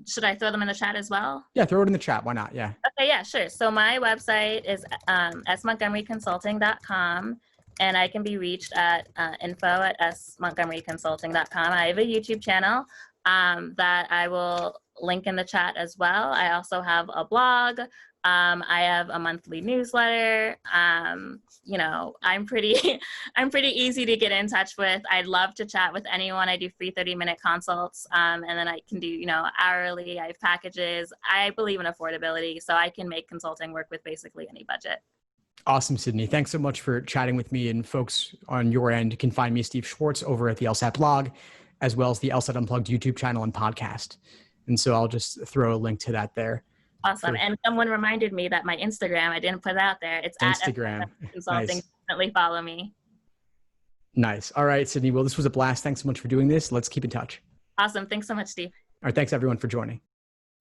should I throw them in the chat as well? Yeah, throw it in the chat. Why not? Yeah. Okay, yeah, sure. So my website is smontgomeryconsulting.com, and I can be reached at info@smontgomeryconsulting.com. I have a YouTube channel that I will link in the chat as well. I also have a blog. I have a monthly newsletter. You know, I'm pretty easy to get in touch with. I'd love to chat with anyone. I do free 30-minute consults, and then I can do, you know, hourly. I have packages. I believe in affordability, so I can make consulting work with basically any budget. Awesome, Sydney. Thanks so much for chatting with me. And folks on your end can find me, Steve Schwartz, over at the LSAT blog, as well as the LSAT Unplugged YouTube channel and podcast. And so I'll just throw a link to that there. Awesome. And someone reminded me that my Instagram, I didn't put it out there. It's Instagram. at Consulting. Nice. Definitely follow me. Nice. All right, Sydney. Well, this was a blast. Thanks so much for doing this. Let's keep in touch. Awesome. Thanks so much, Steve. All right. Thanks, everyone, for joining.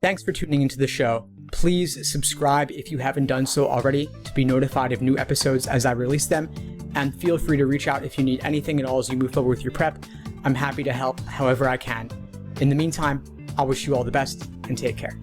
Thanks for tuning into the show. Please subscribe if you haven't done so already to be notified of new episodes as I release them. And feel free to reach out if you need anything at all as you move forward with your prep. I'm happy to help however I can. In the meantime, I wish you all the best and take care.